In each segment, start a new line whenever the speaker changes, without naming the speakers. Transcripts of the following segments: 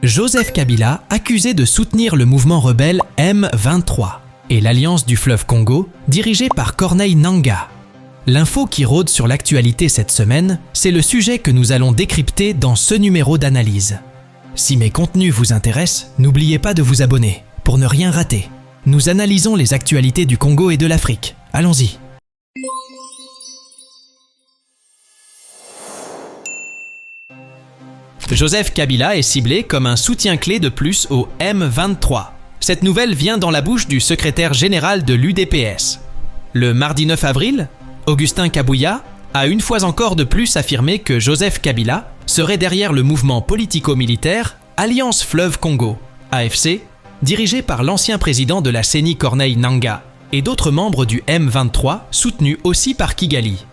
Joseph Kabila accusé de soutenir le mouvement rebelle M23 et l'Alliance du fleuve Congo dirigée par Corneille Nangaa. L'info qui rôde sur l'actualité cette semaine, c'est le sujet que nous allons décrypter dans ce numéro d'analyse. Si mes contenus vous intéressent, n'oubliez pas de vous abonner pour ne rien rater. Nous analysons les actualités du Congo et de l'Afrique. Allons-y. Joseph Kabila est ciblé comme un soutien clé de plus au M23. Cette nouvelle vient dans la bouche du secrétaire général de l'UDPS. Le mardi 9 avril, Augustin Kabouya a une fois encore de plus affirmé que Joseph Kabila serait derrière le mouvement politico-militaire Alliance Fleuve Congo, AFC, dirigé par l'ancien président de la CENI Corneille Nangaa et d'autres membres du M23 soutenus aussi par Kigali.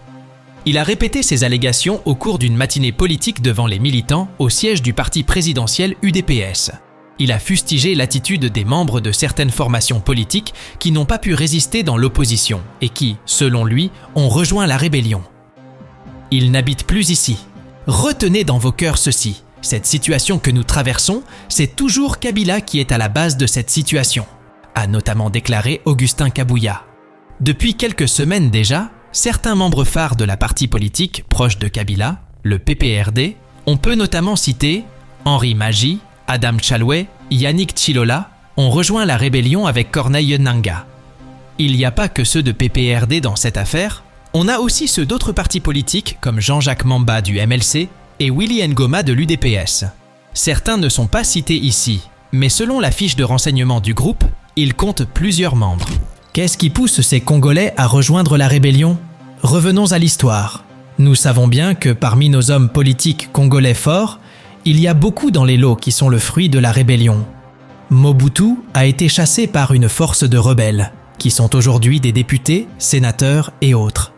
Il a répété ces allégations au cours d'une matinée politique devant les militants au siège du parti présidentiel UDPS. Il a fustigé l'attitude des membres de certaines formations politiques qui n'ont pas pu résister dans l'opposition et qui, selon lui, ont rejoint la rébellion. Il n'habite plus ici. Retenez dans vos cœurs ceci. Cette situation que nous traversons, c'est toujours Kabila qui est à la base de cette situation, a notamment déclaré Augustin Kabouya. Depuis quelques semaines déjà, certains membres phares de la partie politique proche de Kabila, le PPRD, on peut notamment citer Henri Magie, Adam Chalouet, Yannick Chilola, ont rejoint la rébellion avec Corneille Nangaa. Il n'y a pas que ceux de PPRD dans cette affaire, on a aussi ceux d'autres partis politiques comme Jean-Jacques Mamba du MLC et Willy Ngoma de l'UDPS. Certains ne sont pas cités ici, mais selon la fiche de renseignement du groupe, il compte plusieurs membres. Qu'est-ce qui pousse ces Congolais à rejoindre la rébellion? Revenons à l'histoire. Nous savons bien que parmi nos hommes politiques congolais forts, il y a beaucoup dans les lots qui sont le fruit de la rébellion. Mobutu a été chassé par une force de rebelles, qui sont aujourd'hui des députés, sénateurs et autres.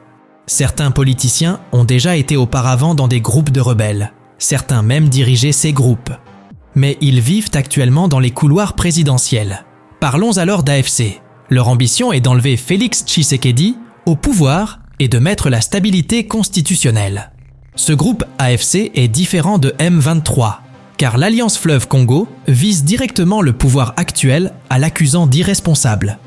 Certains politiciens ont déjà été auparavant dans des groupes de rebelles, certains même dirigeaient ces groupes. Mais ils vivent actuellement dans les couloirs présidentiels. Parlons alors d'AFC. Leur ambition est d'enlever Félix Tshisekedi au pouvoir et de mettre la stabilité constitutionnelle. Ce groupe AFC est différent de M23, car l'Alliance Fleuve Congo vise directement le pouvoir actuel à l'accusant d'irresponsable.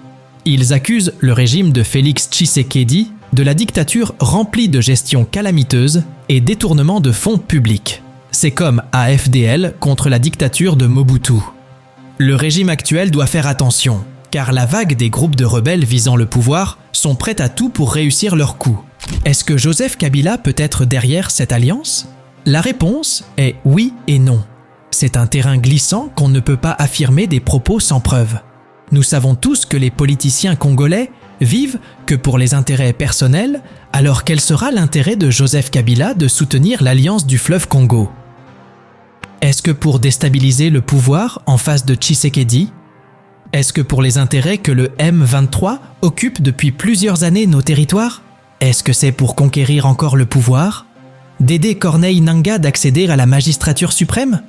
Ils accusent le régime de Félix Tshisekedi de la dictature remplie de gestion calamiteuse et détournement de fonds publics. C'est comme AFDL contre la dictature de Mobutu. Le régime actuel doit faire attention, car la vague des groupes de rebelles visant le pouvoir sont prêts à tout pour réussir leur coup. Est-ce que Joseph Kabila peut être derrière cette alliance? La réponse est oui et non. C'est un terrain glissant qu'on ne peut pas affirmer des propos sans preuve. Nous savons tous que les politiciens congolais vivent que pour les intérêts personnels, alors quel sera l'intérêt de Joseph Kabila de soutenir l'Alliance du fleuve Congo? Est-ce que pour déstabiliser le pouvoir en face de Tshisekedi? Est-ce que pour les intérêts que le M23 occupe depuis plusieurs années nos territoires? Est-ce que c'est pour conquérir encore le pouvoir? D'aider Corneille Nangaa d'accéder à la magistrature suprême?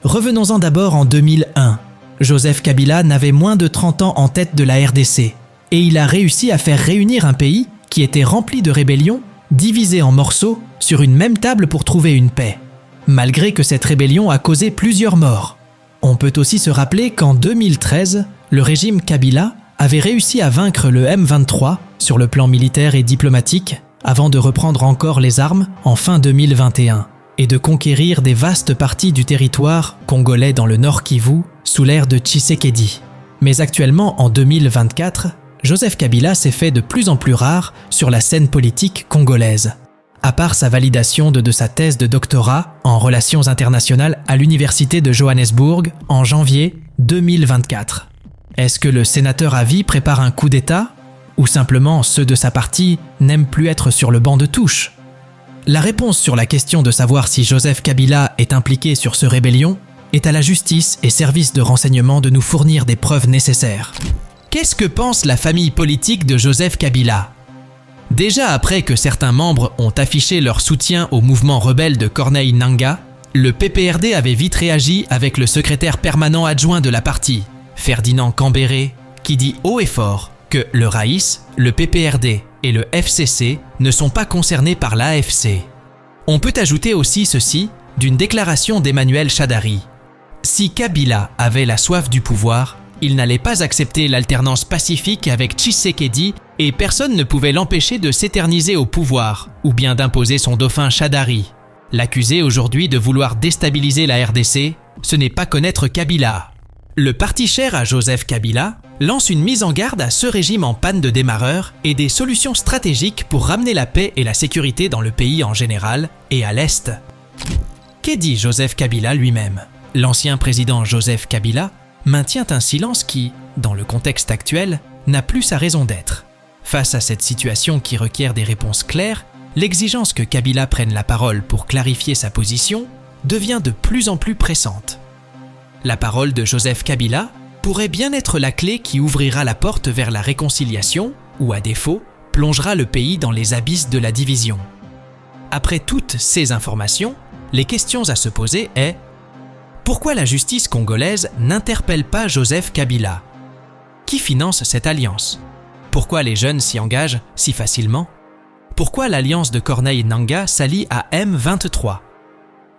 Revenons-en d'abord en 2001. Joseph Kabila n'avait moins de 30 ans en tête de la RDC et il a réussi à faire réunir un pays qui était rempli de rébellions, divisé en morceaux sur une même table pour trouver une paix, malgré que cette rébellion a causé plusieurs morts. On peut aussi se rappeler qu'en 2013, le régime Kabila avait réussi à vaincre le M23 sur le plan militaire et diplomatique avant de reprendre encore les armes en fin 2021 et de conquérir des vastes parties du territoire congolais dans le Nord Kivu sous l'ère de Tshisekedi. Mais actuellement, en 2024, Joseph Kabila s'est fait de plus en plus rare sur la scène politique congolaise. À part sa validation de sa thèse de doctorat en relations internationales à l'université de Johannesburg en janvier 2024. Est-ce que le sénateur à vie prépare un coup d'État? Ou simplement ceux de sa partie n'aiment plus être sur le banc de touche? La réponse sur la question de savoir si Joseph Kabila est impliqué sur ce rébellion est à la justice et services de renseignement de nous fournir des preuves nécessaires. Qu'est-ce que pense la famille politique de Joseph Kabila? Déjà après que certains membres ont affiché leur soutien au mouvement rebelle de Corneille Nangaa, le PPRD avait vite réagi avec le secrétaire permanent adjoint de la partie, Ferdinand Cambéré, qui dit haut et fort que le Raïs, le PPRD et le FCC ne sont pas concernés par l'AFC. On peut ajouter aussi ceci d'une déclaration d'Emmanuel Shadari. Si Kabila avait la soif du pouvoir, il n'allait pas accepter l'alternance pacifique avec Tshisekedi et personne ne pouvait l'empêcher de s'éterniser au pouvoir ou bien d'imposer son dauphin Chadari. L'accuser aujourd'hui de vouloir déstabiliser la RDC, ce n'est pas connaître Kabila. Le parti cher à Joseph Kabila lance une mise en garde à ce régime en panne de démarreur et des solutions stratégiques pour ramener la paix et la sécurité dans le pays en général et à l'Est. Qu'est dit Joseph Kabila lui-même ? L'ancien président Joseph Kabila maintient un silence qui, dans le contexte actuel, n'a plus sa raison d'être. Face à cette situation qui requiert des réponses claires, l'exigence que Kabila prenne la parole pour clarifier sa position devient de plus en plus pressante. La parole de Joseph Kabila pourrait bien être la clé qui ouvrira la porte vers la réconciliation ou, à défaut, plongera le pays dans les abysses de la division. Après toutes ces informations, les questions à se poser est: pourquoi la justice congolaise n'interpelle pas Joseph Kabila? Qui finance cette alliance? Pourquoi les jeunes s'y engagent si facilement? Pourquoi l'alliance de Corneille Nangaa s'allie à M23?